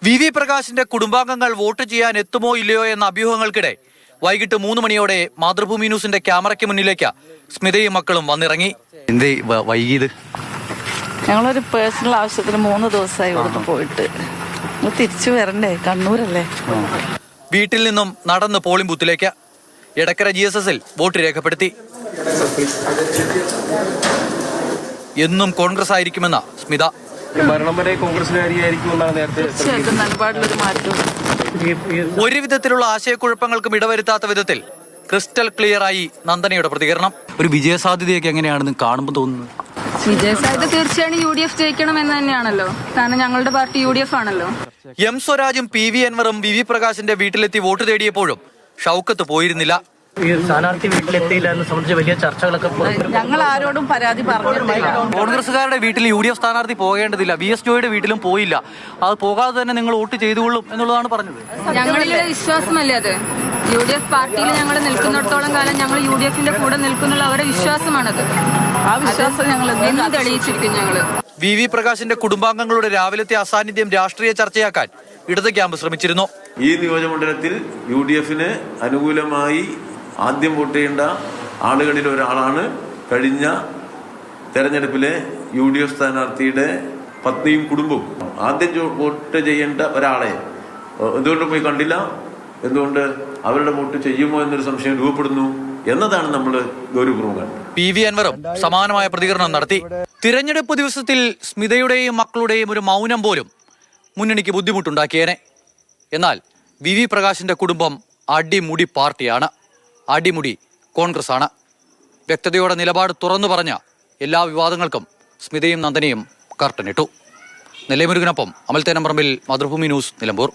V V പ്രകാശിന്റെ കുടുംബാംഗങ്ങൾ vote ചെയ്യാൻ എത്തുമോ ഇല്ലയോ എന്ന അഭ്യൂഹങ്ങൾക്കിടെ വൈകിട്ട് 3 മണിയോടെ മാതൃഭൂമി ന്യൂസിന്റെ ക്യാമറയ്ക്ക് മുന്നിലേക്ക് സ്മിതയും മക്കളും വന്നിറങ്ങി. എന്തേ വൈകിയത്? ഞങ്ങളൊരു പേഴ്സണൽ ആവശ്യത്തിന് 3 ദിവസമായി ഇവിടുന്ന് പോയിട്ട് തിരിച്ചു വരണ്ടേ, കണ്ണൂരല്ലേ. വീട്ടിൽ നിന്നും നടന്ന് പോളിംഗ് ബൂത്തിലേക്ക്. എടക്കര GSSൽ വോട്ട് രേഖപ്പെടുത്തി. എന്നും കോൺഗ്രസ് ആയിരിക്കുമെന്ന സ്മിത. ഒരു വിധത്തിലുള്ള ആശയക്കുഴപ്പങ്ങൾക്കും ഇടവരുത്താത്ത വിധത്തിൽ ക്രിസ്റ്റൽ ക്ലിയറായി നന്ദനയുടെ പ്രതികരണം. ഒരു വിജയസാധ്യതയൊക്കെ എങ്ങനെയാണെന്ന് കാണുമ്പോൾ തോന്നുന്നത്? വിജയസാധ്യത തീർച്ചയായും UDF ജയിക്കണം എന്ന് തന്നെയാണല്ലോ. കാരണം ഞങ്ങളുടെ പാർട്ടി UDF ആണല്ലോ. എം സ്വരാജും PV അൻവറും വി വി പ്രകാശിന്റെ വീട്ടിലെത്തി വോട്ട് തേടിയപ്പോഴും ഷൗക്കത്ത് പോയിരുന്നില്ല. സ്ഥാനാർത്ഥി വീട്ടിലെത്തിയില്ല എന്ന് സംബന്ധിച്ച് വലിയ ചർച്ചകളൊക്കെ ഞങ്ങൾ ആരോടും പരാതി പറഞ്ഞിട്ടില്ല. കോൺഗ്രസുകാരുടെ വീട്ടിൽ UDF സ്ഥാനാർത്ഥി പോകേണ്ടതില്ല. VS ജോയിയുടെ വീട്ടിലും പോയില്ല. അത് പോകാതെ തന്നെ നിങ്ങൾ വോട്ട് ചെയ്തുകൊള്ളും എന്നുള്ളതാണ് പറഞ്ഞത്. ഞങ്ങളിലെ വിശ്വാസമല്ലേ അത്. UDF പാർട്ടിയിൽ ഞങ്ങൾ നിൽക്കുന്നിടത്തോളം കാലം ഞങ്ങൾ UDFന്റെ കൂടെ നിൽക്കുന്നുള്ള അവരുടെ വിശ്വാസമാണത്. ആ വിശ്വാസം ഞങ്ങൾ എന്ന് തെളിയിച്ചിരിക്കും. ഞങ്ങള് വി വി പ്രകാശിന്റെ കുടുംബാംഗങ്ങളുടെ രാവിലത്തെ അസാന്നിധ്യം രാഷ്ട്രീയ ചർച്ചയാക്കാൻ ഇടത് ക്യാമ്പ് ശ്രമിച്ചിരുന്നു. ഈ നിയോജകമണ്ഡലത്തിൽ UDFന് അനുകൂലമായി ആദ്യം വോട്ട് ചെയ്യേണ്ട ആളുകളിൽ ഒരാളാണ് കഴിഞ്ഞ തെരഞ്ഞെടുപ്പിലെ UDF സ്ഥാനാർത്ഥിയുടെ പത്നിയും കുടുംബവും. ആദ്യം വോട്ട് ചെയ്യേണ്ട ഒരാളെ എന്തുകൊണ്ട് പോയി കണ്ടില്ല? എന്തുകൊണ്ട് അവരുടെ വോട്ട് ചെയ്യുമോ എന്നൊരു സംശയം രൂപപ്പെടുന്നു എന്നതാണ് നമ്മൾ ഗൗരവപൂർവ്വം കണ്ടത്. PV അൻവറും സമാനമായ പ്രതികരണം നടത്തി. തിരഞ്ഞെടുപ്പ് ദിവസത്തിൽ സ്മിതയുടെയും മക്കളുടെയും ഒരു മൗനം പോലും മുന്നണിക്ക് ബുദ്ധിമുട്ടുണ്ടാക്കിയേനെ. എന്നാൽ വി വി പ്രകാശിന്റെ കുടുംബം അടിമുടി പാർട്ടിയാണ്, അടിമുടി കോൺഗ്രസ് ആണ്. വ്യക്തതയോടെ നിലപാട് തുറന്നു പറഞ്ഞ എല്ലാ വിവാദങ്ങൾക്കും സ്മിതയും നന്ദനയും കർട്ടനിട്ടു. നെല്ലേമുരുകനൊപ്പം അമൽത്തേനമ്പറമ്പിൽ, മാതൃഭൂമി ന്യൂസ്, നിലമ്പൂർ.